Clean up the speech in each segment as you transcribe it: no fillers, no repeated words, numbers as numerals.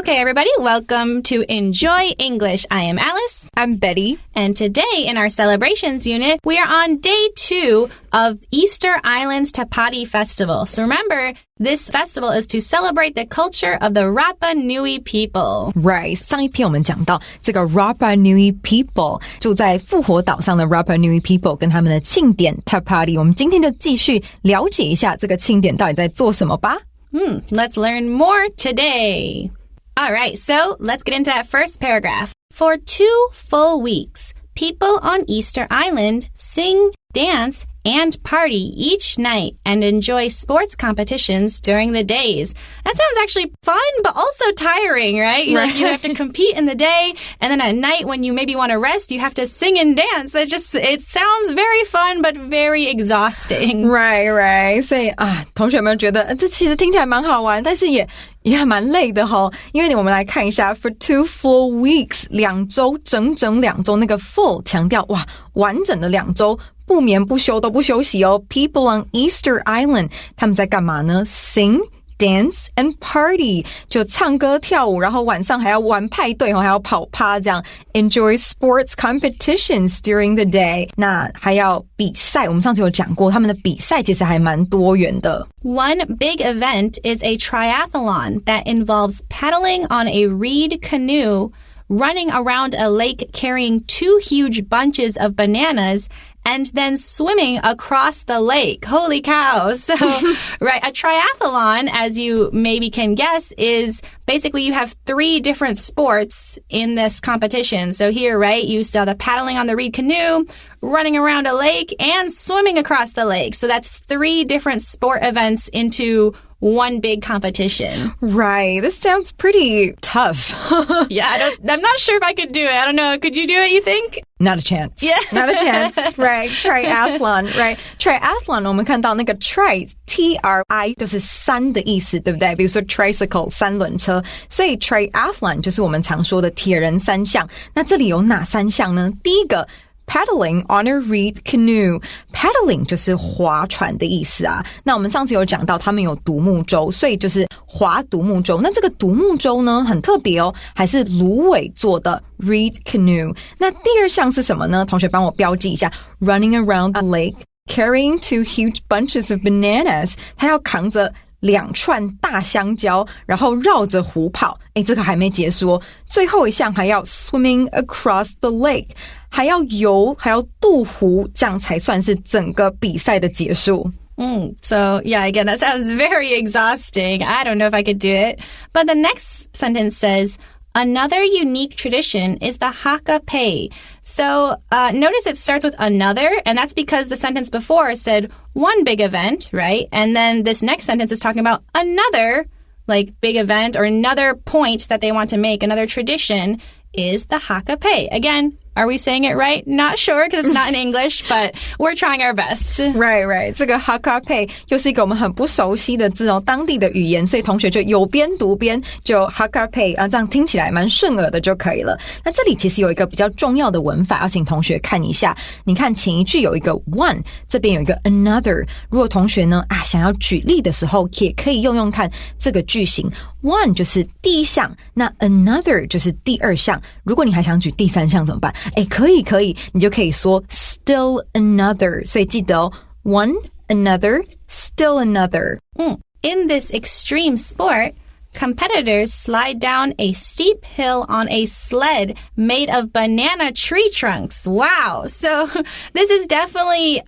Okay, everybody, welcome to Enjoy English. I am Alice. I'm Betty. And today in our celebrations unit, we are on day 2 of Easter Island's Tapati Festival. So remember, this festival is to celebrate the culture of the Rapa Nui people. Right. 上一篇我们讲到这个 Rapa Nui people 住在复活岛上的 Rapa Nui people 跟他们的庆典 Tapati. 我们今天就继续了解一下这个庆典到底在做什么吧。Let's learn more today. All right, so let's get into that first paragraph. For 2 full weeks, people on Easter Island sing, dance, and party each night and enjoy sports competitions during the days. That sounds actually fun, but also tiring, right? Right. Like you have to compete in the day, and then at night when you maybe want to rest, you have to sing and dance. It sounds very fun, but very exhausting. Right. 所以同学们觉得这其实听起来蛮好玩，但是也蛮累的齁。因为我们来看一下 for 2 full weeks 2周，整整2周，那个 full 强调完整的2周。不眠不休都不休息哦。People on Easter Island 他们在干嘛呢？ Sing, dance, and party 就唱歌跳舞，然后晚上还要玩派对，还要跑趴这样。Enjoy sports competitions during the day 那还要比赛，我们上次有讲过他们的比赛其实还蛮多元的。One big event is a triathlon that involves paddling on a reed canoe, running around a lake carrying 2 huge bunches of bananas, and then swimming across the lake. Holy cow. So, right, a triathlon, as you maybe can guess, is basically you have 3 different sports in this competition. So here, right, you saw the paddling on the reed canoe, running around a lake, and swimming across the lake. So that's 3 different sport events into one big competition. Right. This sounds pretty tough. Yeah, I'm not sure if I could do it. I don't know. Could you do it, you think? Not a chance. Yeah. Not a chance. Right. Triathlon. Right. Triathlon 我们看到那个 tri, T-R-I 就是3的意思，对不对？比如说 tricycle 3轮车，所以 triathlon 就是我们常说的铁人3项。那这里有哪3项呢？第一个Paddling on a reed canoe. Paddling 就是划船的意思啊。那我们上次有讲到他们有独木舟，所以就是划独木舟。那这个独木舟呢很特别哦，还是芦苇做的 reed canoe。那第2项是什么呢？同学帮我标记一下。Running around a lake, carrying 2 huge bunches of bananas. 他要扛着2串大香蕉，然后绕着湖跑。这个还没结束哦。最后一项还要 swimming across the lake， 还要游，还要渡湖，这样才算是整个比赛的结束。So, yeah, again, that sounds very exhausting. I don't know if I could do it. But the next sentence says, another unique tradition is the haka pay. So notice it starts with another, and that's because the sentence before said one big event, right? And then this next sentence is talking about another big event or another point that they want to make, another tradition is the haka pay. Again, are we saying it right? Not sure because it's not in English, but we're trying our best. Right. 这个 haka pay 又是一个我们很不熟悉的字哦，当地的语言，所以同学就有边读边就 haka pay 这样听起来蛮顺耳的就可以了。那这里其实有一个比较重要的文法，要请同学看一下。你看前一句有一个 one， 这边有一个 another。如果同学呢想要举例的时候，也可以用看这个句型。One 就是第1项，那 another 就是第2项。如果你还想举第3项怎么办？可以，你就可以说 still another。所以记得哦 ，one, another, still another. In this extreme sport, competitors slide down a steep hill on a sled made of banana tree trunks. Wow. So this is definitely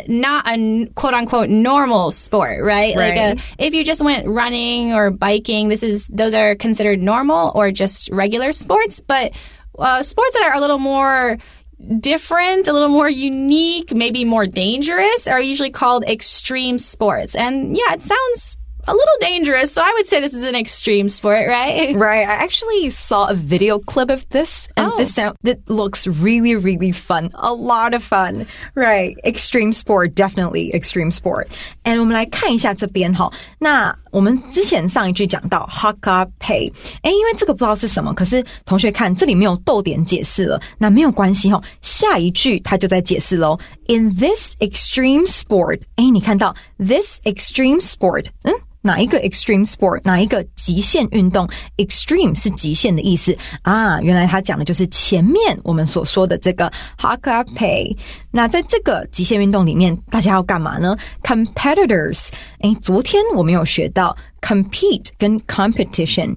not a quote-unquote normal sport, right? Right. If you just went running or biking, those are considered normal or just regular sports. But sports that are a little more different, a little more unique, maybe more dangerous are usually called extreme sports. And yeah, it sounds a little dangerous, so I would say this is an extreme sport, right? Right. I actually saw a video clip of this, and it looks really, really fun. A lot of fun. Right. Extreme sport, definitely extreme sport. And 我们来看一下这边齁。那我们之前上一句讲到 haka pay， 因为这个不知道是什么，可是同学看这里没有逗点解释了，那没有关系齁，下一句它就在解释咯。In this extreme sport， 你看到 this extreme sport，哪一个 extreme sport 哪一个极限运动 extreme 是极限的意思啊，原来他讲的就是前面我们所说的这个 Hakape。 那在这个极限运动里面大家要干嘛呢？ Competitors， 昨天我们有学到 compete 跟 competition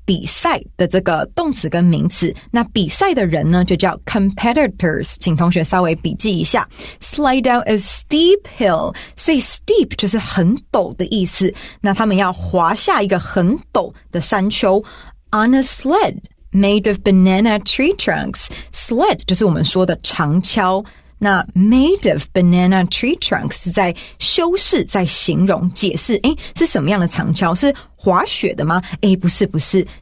比赛的这个动词跟名词，那比赛的人呢就叫 competitors， 请同学稍微笔记一下。 Slide down a steep hill， 所以 steep 就是很陡的意思，那他们要滑下一个很陡的山丘。 On a sled made of banana tree trunks， sled 就是我们说的长跷，那 made of banana tree trunks 是在修饰，在形容解释，是什么样的长跷？是滑雪的吗？不是，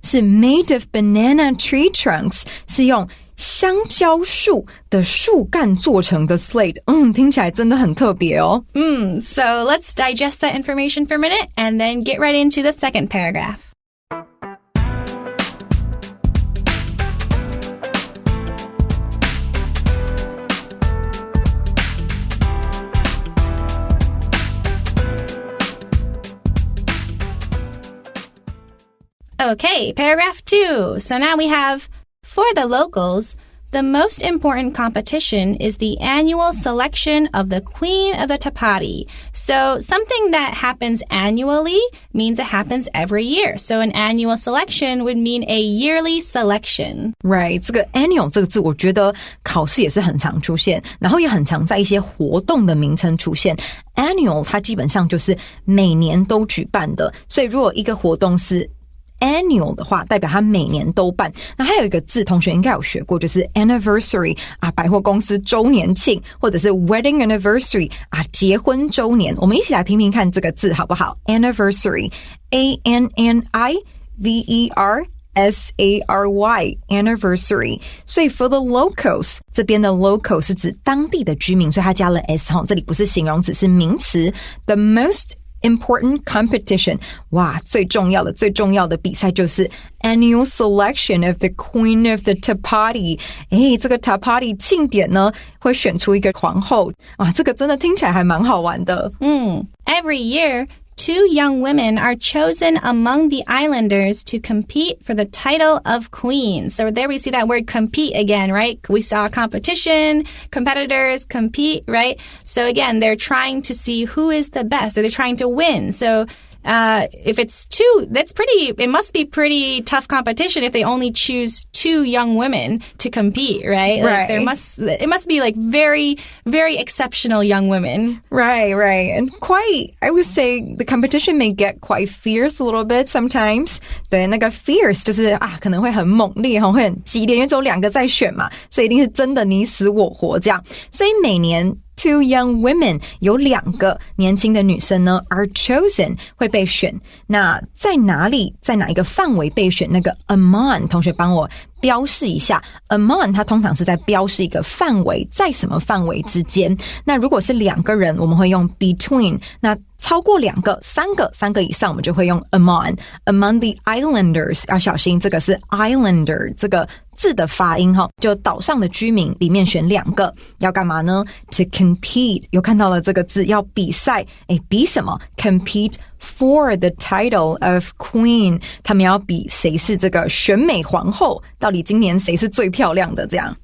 是 made of banana tree trunks， 是用香蕉树的树干做成的 sled。 听起来真的很特别哦。So let's digest that information for a minute and then get right into the second paragraph. Okay, paragraph 2. So now we have, for the locals, the most important competition is the annual selection of the Queen of the Tapati. So something that happens annually means it happens every year. So an annual selection would mean a yearly selection. Right, 这个 annual 这个字我觉得考试也是很常出现，然后也很常在一些活动的名称出现。Annual 它基本上就是每年都举办的，所以如果一个活动是annual 的话代表它每年都办。那还有一个字同学应该有学过，就是 anniversary 百货公司周年庆，或者是 wedding anniversary 结婚周年。我们一起来拼拼看这个字好不好？ anniversary ANNIVERSARY anniversary。 所以 for the locals 这边的 local 是指当地的居民，所以它加了 s， 这里不是形容词是名词。 The most important competition， 哇，最重要的比赛就是 annual selection of the Queen of the Tapati。 这个 Tapati 庆典呢会选出一个皇后，哇，这个真的听起来还蛮好玩的。Every year, 2 young women are chosen among the islanders to compete for the title of queen. So there we see that word compete again, right? We saw competition, competitors, compete, right? So again, they're trying to see who is the best, or they're trying to win. So if it's 2, it must be pretty tough competition if they only choose 2 young women to compete, right? Right. Like it must be like very, very exceptional young women. Right. And I would say the competition may get quite fierce a little bit sometimes. 对，那个 fierce 就是可能会很猛烈，会很激烈，因为只有2个在选嘛，所以一定是真的你死我活这样。所以每年2 young women 有2个年轻的女生呢 are chosen 会被选。那在哪里，在哪一个范围被选？那个 among 同学帮我标示一下。 among 它通常是在标示一个范围，在什么范围之间。那如果是2个人我们会用 between， 那超过2个3个以上我们就会用 among the islanders。 要小心这个是 islander 这个字的发音，就岛上的居民里面选2个，要干嘛呢？ To compete， 又看到了这个字，要比赛。比什么？ Compete for the title of queen， 他们要比谁是这个选美皇后，到底今年谁是最漂亮的这样。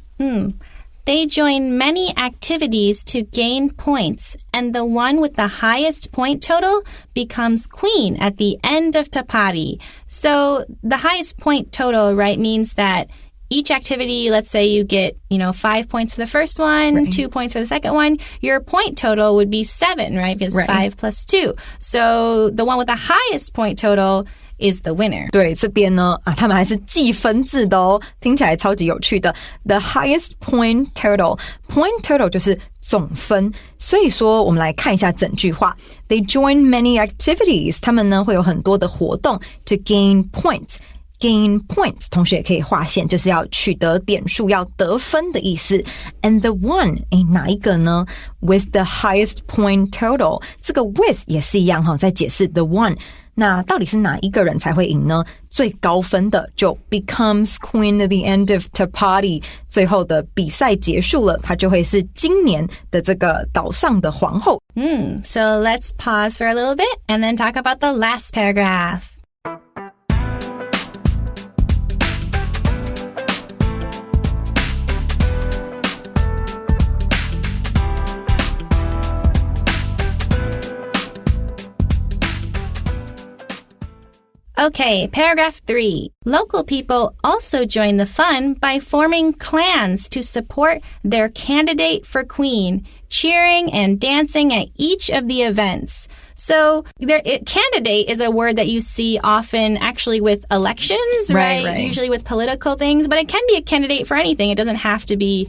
They join many activities to gain points, and the one with the highest point total becomes queen at the end of Tapati. So the highest point total, right, means that each activity, let's say you get, 5 points for the first one, right. 2 points for the second one, your point total would be 7, right? Because right. 5 plus 2. So the one with the highest point total is the winner. 对，这边呢他们还是计分制的哦，听起来超级有趣的。The highest point total， point total 就是总分，所以说我们来看一下整句话。They join many activities， 他们呢会有很多的活动 to gain points。Gain points， 同学也可以划线，就是要取得点数，要得分的意思。And the one， 哪一个呢？ With the highest point total， 这个 with 也是一样在解释 the one。那到底是哪一个人才会赢呢？最高分的就 becomes queen at the end of Tapati， 最后的比赛结束了，她就会是今年的这个岛上的皇后。So let's pause for a little bit and then talk about the last paragraph.Okay, paragraph 3. Local people also join the fun by forming clans to support their candidate for queen, cheering and dancing at each of the events. So, candidate is a word that you see often actually with elections, right? Usually with political things, but it can be a candidate for anything. It doesn't have to be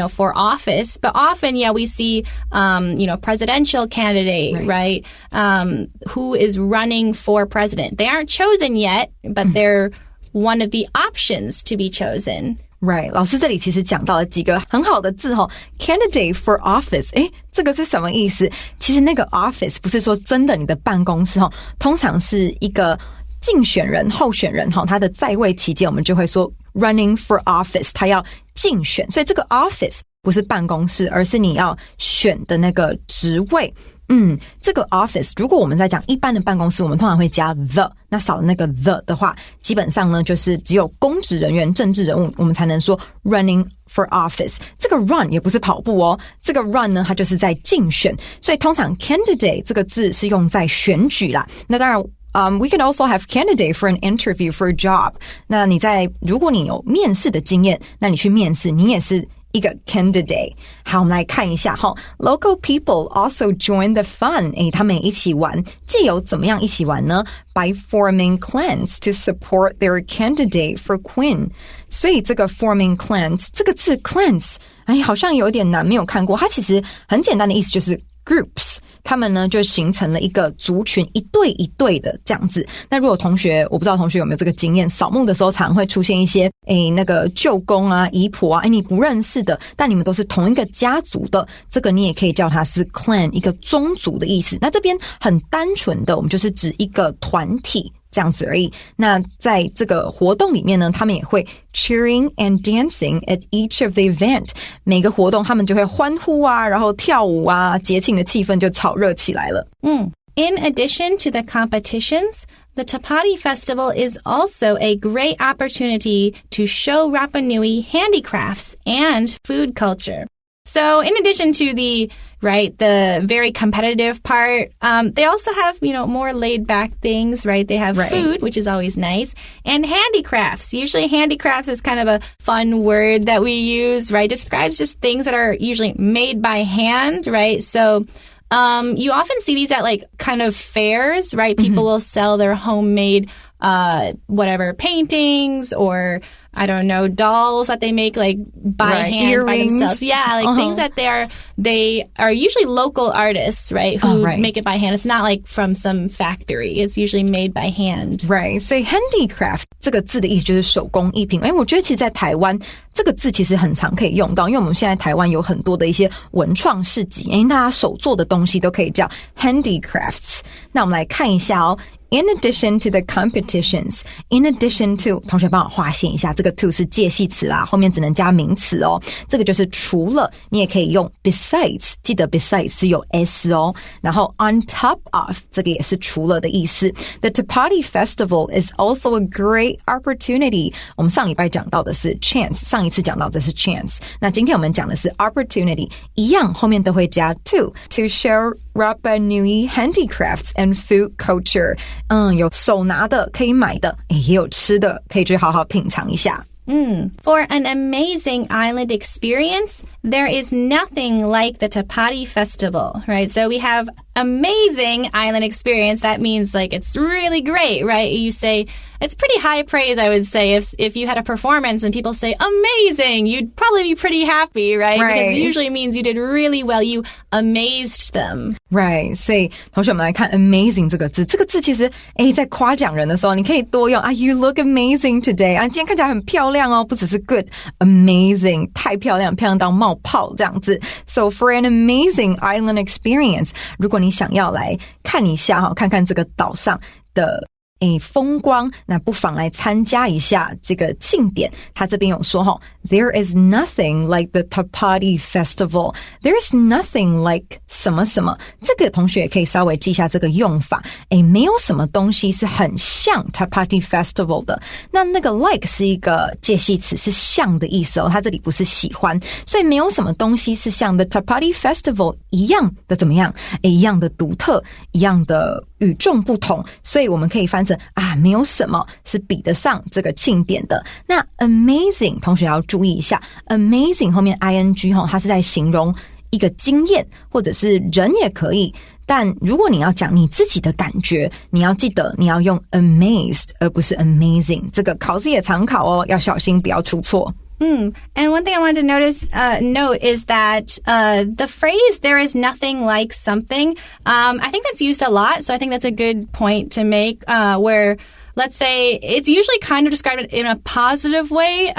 for office. But often, we see, presidential candidate, right? Who is running for president. They aren't chosen yet, but they're one of the options to be chosen. Right. 老师这里其实讲到了几个很好的字candidate for office. 这个是什么意思？其实那个 office 不是说真的你的办公室通常是一个竞选人、候选人他的在位期间，我们就会说 running for office， 他要竞选，所以这个 office 不是办公室，而是你要选的那个职位。这个 office 如果我们在讲一般的办公室，我们通常会加 the， 那少了那个 the 的话，基本上呢就是只有公职人员、政治人物，我们才能说 running for office。这个 run 也不是跑步这个 run 呢它就是在竞选，所以通常 candidate 这个字是用在选举啦。那当然we can also have candidate for an interview for a job. 那如果你有面试的经验，那你去面试，你也是一个 candidate. 好，我们来看一下Local people also join the fun. 他们也一起玩，藉由怎么样一起玩呢？ By forming clans to support their candidate for queen. 所以这个 forming clans 这个字 clans 好像有点难，没有看过。它其实很简单的意思就是 groups， 他们呢就形成了一个族群，一对一对的这样子。那如果我不知道同学有没有这个经验，扫墓的时候常会出现一些那个舅公啊、姨婆啊，你不认识的，但你们都是同一个家族的，这个你也可以叫它是 clan， 一个宗族的意思。那这边很单纯的，我们就是指一个团体这样子而已。那在这个活动里面呢，他们也会 cheering and dancing at each of the event. 每个活动他们就会欢呼啊，然后跳舞啊，节庆的气氛就炒热起来了。In addition to the competitions, the Tapati Festival is also a great opportunity to show Rapa Nui handicrafts and food culture. So in addition to the very competitive part, they also have, more laid back things, right? They have food, which is always nice, and handicrafts. Usually handicrafts is kind of a fun word that we use, right? Describes just things that are usually made by hand, right? So, you often see these at kind of fairs, right? People will sell their homemade, paintings or I don't know, dolls that they make by hand, earrings. By themselves. Yeah, things that they are usually local artists, right, who make it by hand. It's not from some factory. It's usually made by hand. Right. 所以 handicraft 这个字的意思就是手工艺品。我觉得其实在台湾这个字其实很常可以用到，因为我们现在台湾有很多的一些文创市集，大家手做的东西都可以叫 handicrafts。那我们来看一下In addition to the competitions, in addition to 同学帮我划线一下，这个 to 是介系词啦，后面只能加名词这个就是除了，你也可以用 besides， 记得 besides 是有 s 然后 on top of 这个也是除了的意思。The Tapati Festival is also a great opportunity. 我们上礼拜讲到的是 chance， 上一次讲到的是 chance， 那今天我们讲的是 opportunity， 一样后面都会加 to share Rapa Nui handicrafts and food culture. 有手拿的可以买的，也有吃的可以去好好品尝一下。For an amazing island experience, there is nothing like the Tapati Festival, right? So we have amazing island experience. That means it's really great, right? You say it's pretty high praise, I would say. If you had a performance and people say amazing, you'd probably be pretty happy, right? Because it usually means you did really well. You amazed them. Right. 所以同学们来看 amazing 这个字，这个字其实在夸奖人的时候，你可以多用you look amazing today. 今天看起来很漂亮不只是 good, amazing, 太漂亮，漂亮到冒泡这样子。So for an amazing island experience, 如果你想要来看一下看看这个岛上的风光，那不妨来参加一下这个庆典。他这边有说There is nothing like the Tapati Festival. There is nothing like 什么什么，这个同学也可以稍微记一下这个用法。没有什么东西是很像 Tapati Festival 的。那个 like 是一个介系词，是像的意思它这里不是喜欢，所以没有什么东西是像 the Tapati Festival 一样的怎么样？一样的独特，一样的与众不同，所以我们可以翻成没有什么是比得上这个庆典的。那 amazing 同学要注意一下 amazing 后面 ing 它是在形容一个经验，或者是人也可以，但如果你要讲你自己的感觉，你要记得你要用 amazed 而不是 amazing， 这个考试也常考要小心不要出错。And one thing I wanted to note is that the phrase "there is nothing like something," I think that's used a lot. So I think that's a good point to make. Where let's say it's usually kind of described in a positive way.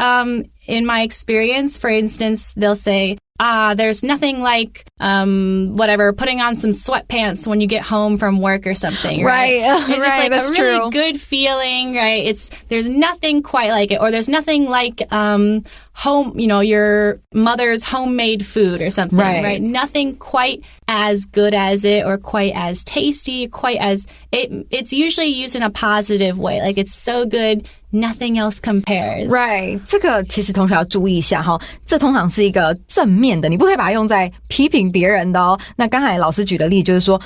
In my experience, for instance, they'll say, there's nothing like, whatever, putting on some sweatpants when you get home from work or something, right? It's just right, like that's a really true. good feeling, right? There's nothing quite like it, or there's nothing like, home, your mother's homemade food or something, right? Nothing quite as good as it, or quite as tasty, quite as, it's usually used in a positive way, like it's so good, nothing else compares. Right. 这个其实同学要注意一下这通常是一个正面的，你不可以把它用在批评别人的那刚才老师举的例就是说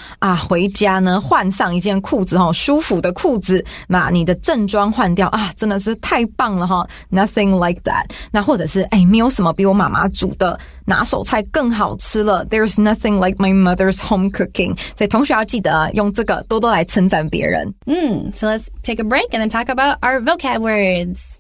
回家呢换上一件裤子舒服的裤子嘛，你的正装换掉真的是太棒了Nothing like that. 那或者是没有什么比我妈妈煮的拿手菜更好吃了 There's nothing like my mother's home cooking. 所以同学要记得用这个多多来称赞别人。So let's take a break and then talk about our vocab words.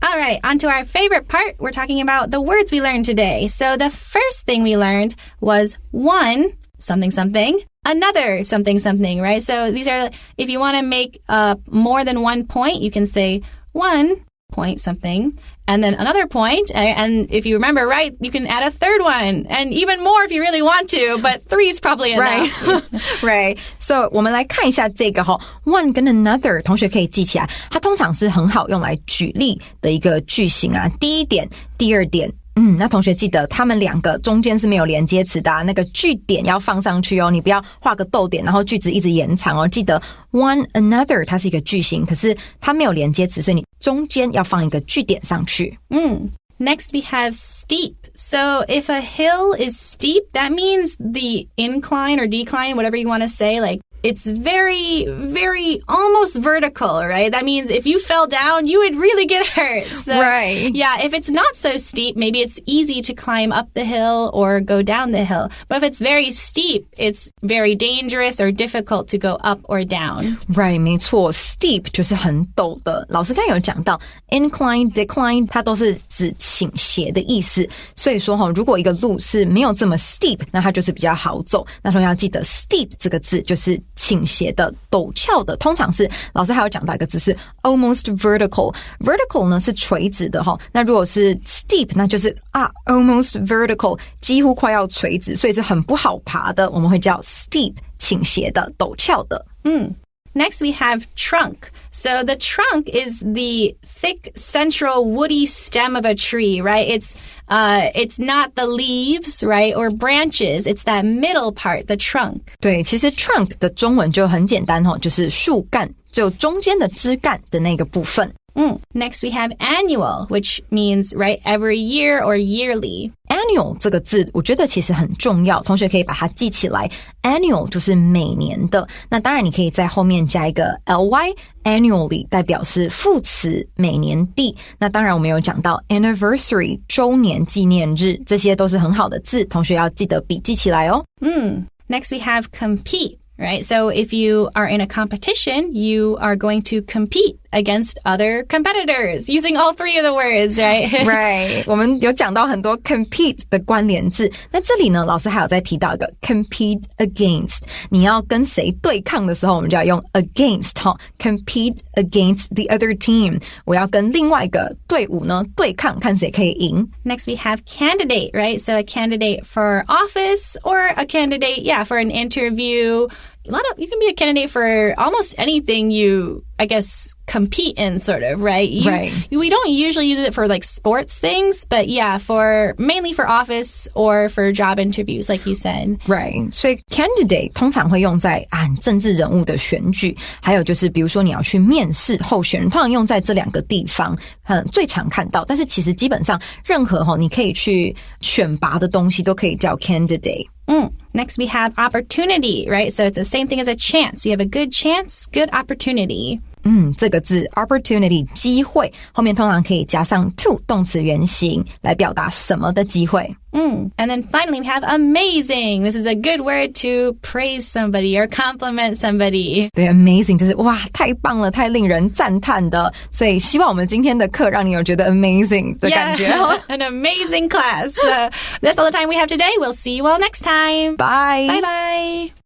All right, on to our favorite part. We're talking about the words we learned today. So the first thing we learned was one, something, something, another, something, something, right? So these are, if you want to make more than 1 point, you can say 1 point something, and then another point, and if you remember right, you can add a third one, and even more if you really want to, but 3 is probably enough. Right. So 我们来看一下这个one 跟 another 同学可以记起来，它通常是很好用来举例的一个句型第一点第二点那同学记得他们两个中间是没有连接词的那个句点要放上去你不要画个逗点然后句子一直延长记得 one another 它是一个句型，可是它没有连接词，所以你中间要放一个句点上去。Next we have steep. So if a hill is steep, that means the incline or decline, whatever you want to say, like it's very, very almost vertical, right? That means if you fell down, you would really get hurt. So, right. Yeah, if it's not so steep, maybe it's easy to climb up the hill or go down the hill. But if it's very steep, it's very dangerous or difficult to go up or down. Right, 没错 steep 就是很陡的。老师刚才有讲到 incline, decline 它都是指倾斜的意思。所以说如果一个路是没有这么 steep, 那它就是比较好走。那同学要记得 steep 这个字就是倾斜的陡峭的，通常是老师还有讲到一个字是 almost vertical. Vertical 呢是垂直的那如果是 steep 那就是almost vertical 几乎快要垂直，所以是很不好爬的，我们会叫 steep 倾斜的陡峭的。Next, we have trunk. So the trunk is the thick central woody stem of a tree, right? It's not the leaves, right, or branches. It's that middle part, the trunk. 对，其实 trunk 的中文就很简单就是树干，就中间的枝干的那个部分。Next, we have annual, which means, right, every year or yearly. Annual 这个字我觉得其实很重要，同学可以把它记起来。Annual 就是每年的，那当然你可以在后面加一个 ly, annually 代表是副词每年地。那当然我们有讲到 anniversary 周年纪念日，这些都是很好的字，同学要记得笔记起来Next, we have compete. Right? So if you are in a competition, you are going to compete against other competitors, using all three of the words, right? Right. 我们有讲到很多 compete 的关联字，那这里呢，老师还有再提到一个 compete against， 你要跟谁对抗的时候，我们就要用 against， compete against the other team， 我要跟另外一个队伍呢对抗，看谁可以赢。Next we have candidate, right? So a candidate for office or a candidate, for an interview. You can be a candidate for almost anything you, I guess, compete in, sort of, right? Right. We don't usually use it for like sports things, but mainly for office or for job interviews, like you said. Right. 所以 candidate 通常会用在政治人物的选举，还有就是比如说你要去面试候选人，通常用在这两个地方，最常看到。但是其实基本上任何你可以去选拔的东西都可以叫 candidate。Next we have opportunity, right? So it's the same thing as a chance. You have a good chance, good opportunity. 这个字 opportunity 机会后面通常可以加上 to 动词原形来表达什么的机会。And then finally we have amazing. This is a good word to praise somebody or compliment somebody. 对 amazing 就是哇太棒了，太令人赞叹的，所以希望我们今天的课让你有觉得 amazing 的感觉。An amazing class. That's all the time we have today. We'll see you all next time. Bye. Bye-bye.